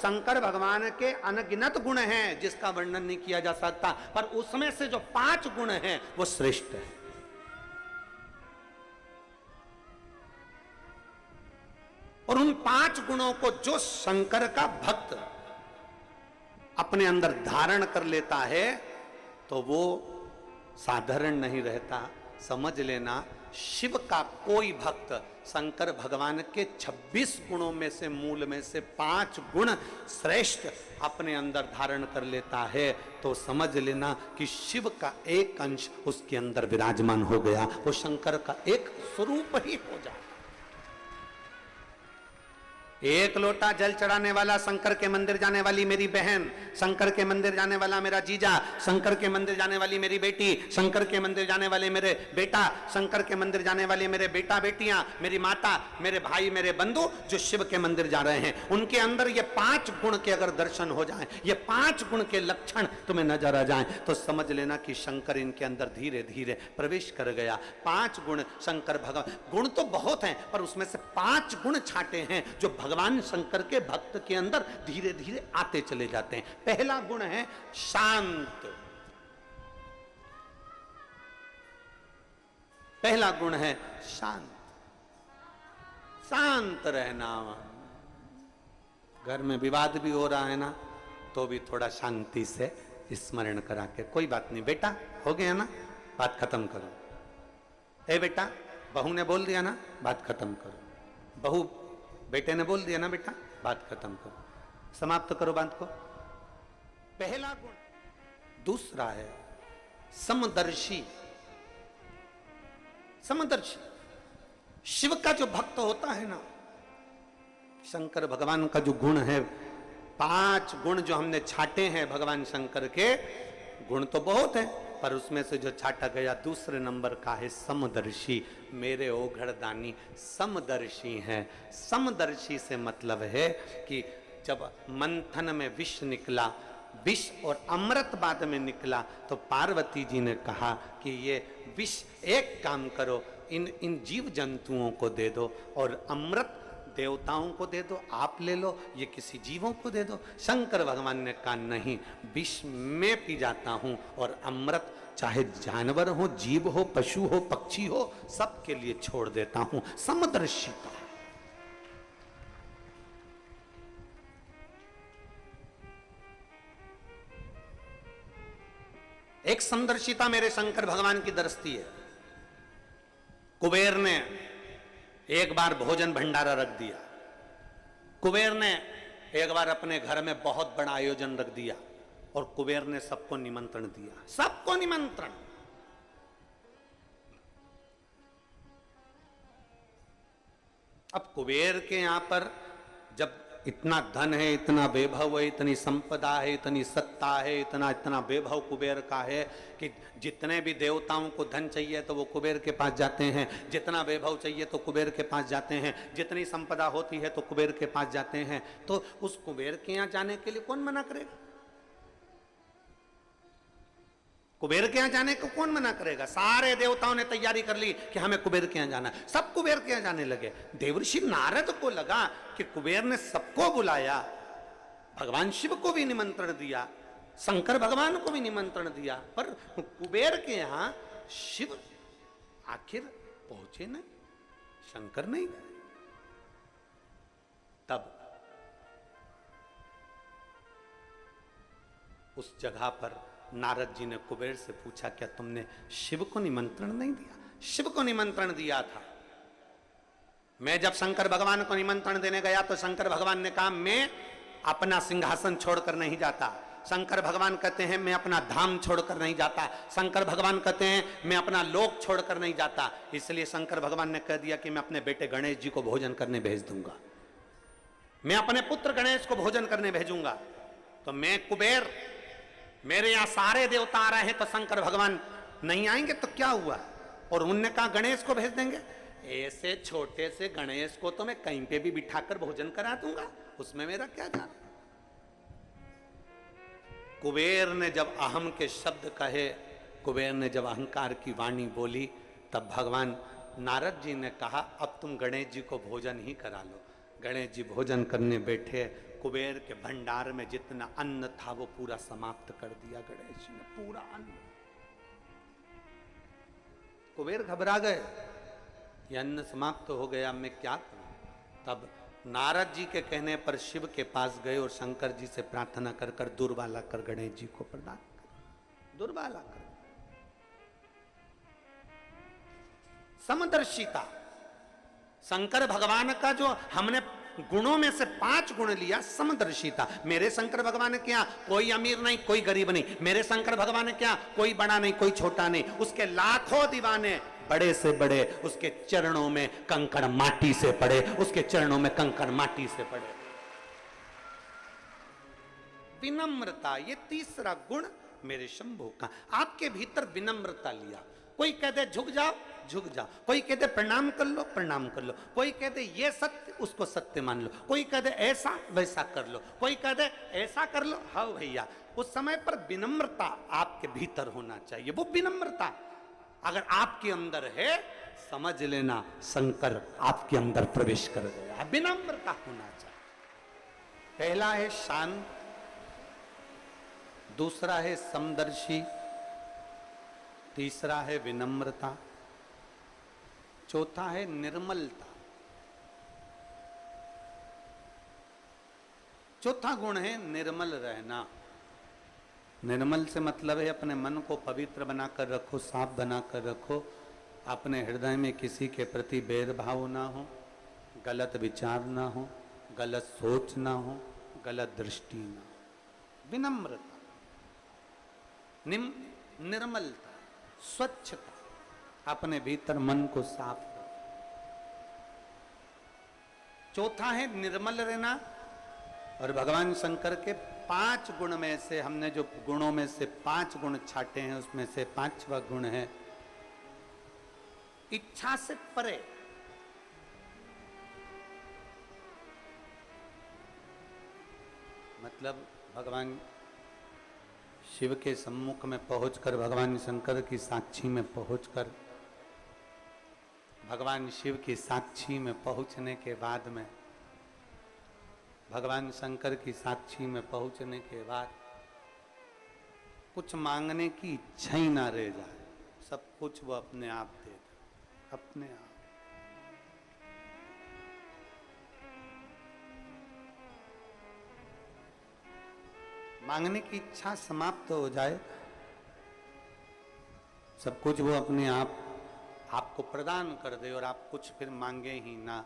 शंकर भगवान के अनगिनत गुण हैं जिसका वर्णन नहीं किया जा सकता, पर उसमें से जो 5 गुण हैं वो श्रेष्ठ है। और उन 5 गुणों को जो शंकर का भक्त अपने अंदर धारण कर लेता है तो वो साधारण नहीं रहता। समझ लेना, शिव का कोई भक्त शंकर भगवान के 26 गुणों में से मूल में से 5 गुण श्रेष्ठ अपने अंदर धारण कर लेता है तो समझ लेना कि शिव का एक अंश उसके अंदर विराजमान हो गया, वो शंकर का एक स्वरूप ही हो जाए। एक लोटा जल चढ़ाने वाला शंकर के मंदिर जाने वाली मेरी बहन, शंकर के मंदिर जाने वाला मेरा जीजा, शंकर के मंदिर जाने वाली मेरी बेटी, शंकर के मंदिर जाने वाले मेरे बेटा, शंकर के मंदिर जाने वाले मेरे बेटा बेटियां, मेरी माता, मेरे भाई, मेरे बंधु जो शिव के मंदिर जा रहे हैं, उनके अंदर ये 5 गुण के अगर दर्शन हो जाएं, ये 5 गुण के लक्षण तुम्हें नजर आ जाएं तो समझ लेना कि शंकर इनके अंदर धीरे धीरे प्रवेश कर गया। 5 गुण शंकर भगवान, गुण तो बहुत हैं पर उसमें से 5 गुण छाटे हैं जो भगवान शंकर के भक्त के अंदर धीरे धीरे आते चले जाते हैं। पहला गुण है शांत। पहला गुण है शांत, शांत रहना। घर में विवाद भी हो रहा है ना तो भी थोड़ा शांति से स्मरण करा के, कोई बात नहीं बेटा, हो गया ना, बात खत्म करो। ए बेटा, बहू ने बोल दिया ना, बात खत्म करो। बहू बेटे ने बोल दिया ना बेटा, बात खत्म करो, समाप्त करो बात को। पहला गुण। दूसरा है समदर्शी। समदर्शी शिव का जो भक्त होता है ना, शंकर भगवान का जो गुण है, 5 गुण जो हमने छाटे हैं भगवान शंकर के, गुण तो बहुत है पर उसमें से जो छाटा गया दूसरे नंबर का है समदर्शी। मेरे ओघड़दानी समदर्शी हैं। समदर्शी से मतलब है कि जब मंथन में विष निकला, विष और अमृत बाद में निकला तो पार्वती जी ने कहा कि ये विष एक काम करो, इन जीव जंतुओं को दे दो और अमृत देवताओं को दे दो, आप ले लो, ये किसी जीवों को दे दो। शंकर भगवान ने कहा नहीं, विष मैं पी जाता हूं और अमृत चाहे जानवर हो, जीव हो, पशु हो, पक्षी हो, सबके लिए छोड़ देता हूं। समदर्शिता। एक समदर्शिता मेरे शंकर भगवान की दृष्टि है। कुबेर ने एक बार भोजन भंडारा रख दिया। कुबेर ने एक बार अपने घर में बहुत बड़ा आयोजन रख दिया और कुबेर ने सबको निमंत्रण दिया, सबको निमंत्रण। अब कुबेर के यहां पर जब इतना धन है, इतना वैभव है, इतनी संपदा है, इतनी सत्ता है, इतना इतना वैभव कुबेर का है कि जितने भी देवताओं को धन चाहिए तो वो कुबेर के पास जाते हैं, जितना वैभव चाहिए तो कुबेर के पास जाते हैं, जितनी संपदा होती है तो कुबेर के पास जाते हैं। तो उस कुबेर के यहाँ जाने के लिए कौन मना करेगा? कुबेर के यहाँ जाने को कौन मना करेगा? सारे देवताओं ने तैयारी कर ली कि हमें कुबेर के यहाँ जाना है, सब कुबेर के यहाँ जाने लगे। देवर्षि नारद को लगा कि कुबेर ने सबको बुलाया, भगवान शिव को भी निमंत्रण दिया, शंकर भगवान को भी निमंत्रण दिया, पर कुबेर के यहाँ शिव आखिर पहुंचे नहीं, शंकर नहीं गए। तब उस जगह पर नारद जी ने कुबेर से पूछा, क्या तुमने शिव को निमंत्रण नहीं दिया? शिव को निमंत्रण दिया था। मैं जब शंकर भगवान को निमंत्रण देने गया तो शंकर भगवान ने कहा मैं अपना सिंहासन छोड़कर नहीं जाता। शंकर भगवान कहते हैं मैं अपना धाम छोड़कर नहीं जाता। शंकर भगवान कहते हैं मैं अपना लोक छोड़कर नहीं जाता। इसलिए शंकर भगवान ने कह दिया कि मैं अपने बेटे गणेश जी को भोजन करने भेज दूंगा, मैं अपने पुत्र गणेश को भोजन करने भेजूंगा। तो मैं कुबेर, मेरे यहां सारे देवता आ रहे हैं तो शंकर भगवान नहीं आएंगे तो क्या हुआ? और उनने कहा गणेश को भेज देंगे। ऐसे छोटे से गणेश को तो मैं कहीं पे भी बिठाकर भोजन करा दूंगा, उसमें मेरा क्या जाना। कुबेर ने जब अहम के शब्द कहे, कुबेर ने जब अहंकार की वाणी बोली, तब भगवान नारद जी ने कहा अब तुम गणेश जी को भोजन ही करा लो। गणेश जी भोजन करने बैठे, कुबेर के भंडार में जितना अन्न था वो पूरा समाप्त कर दिया गणेश जी ने, पूरा अन्न। कुबेर घबरा गए, ये अन्न समाप्त हो गया, मैं क्या करूं। तब नारद जी के कहने पर शिव के पास गए और शंकर जी से प्रार्थना कर कर दुर्वाला कर गणेश जी को प्रदान कर, दुर्वाला कर। समदर्शिता, शंकर भगवान का जो हमने गुणों में से 5 गुण लिया, समदर्शिता। मेरे शंकर भगवान के यहाँ कोई अमीर नहीं, कोई गरीब नहीं। मेरे शंकर भगवान के यहाँ कोई बड़ा नहीं, कोई छोटा नहीं। उसके लाखों दीवाने, बड़े से बड़े, उसके चरणों में कंकड़ माटी से पड़े, उसके चरणों में कंकड़ माटी से पड़े। विनम्रता, ये तीसरा गुण मेरे शंभु का। आपके भीतर विनम्रता लिया। कोई कह दे झुक जाओ, झुक जाओ। कोई कह दे प्रणाम कर लो, प्रणाम कर लो। कोई कह दे ये सत्य, उसको सत्य मान लो। कोई कह दे ऐसा वैसा कर लो। कोई कह दे ऐसा कर लो, हाँ भैया। उस समय पर विनम्रता आपके भीतर होना चाहिए। वो विनम्रता अगर आपके अंदर है, समझ लेना शंकर आपके अंदर प्रवेश कर गया। विनम्रता होना चाहिए। पहला है शांत, दूसरा है समदर्शी, तीसरा है विनम्रता, चौथा है निर्मलता। चौथा गुण है निर्मल रहना। निर्मल से मतलब है अपने मन को पवित्र बनाकर रखो, साफ बनाकर रखो। अपने हृदय में किसी के प्रति भेदभाव ना हो, गलत विचार ना हो, गलत सोच ना हो, गलत दृष्टि ना हो। विनम्रता, निर्मलता, स्वच्छता, अपने भीतर मन को साफ रखो। चौथा है निर्मल रहना। और भगवान शंकर के 5 गुण में से हमने जो गुणों में से 5 गुण छाटे हैं, उसमें से 5वां गुण है इच्छा से परे। मतलब भगवान शिव के सम्मुख में पहुंचकर, भगवान शंकर की साक्षी में पहुंचकर, भगवान शिव की साक्षी में पहुंचने के बाद में, भगवान शंकर की साक्षी में पहुंचने के बाद कुछ मांगने की इच्छा ही ना रह जाए। सब कुछ वो अपने आप दे दे, अपने आप। मांगने की इच्छा समाप्त हो जाए, सब कुछ वो अपने आप आपको प्रदान कर दे और आप कुछ फिर मांगे ही ना।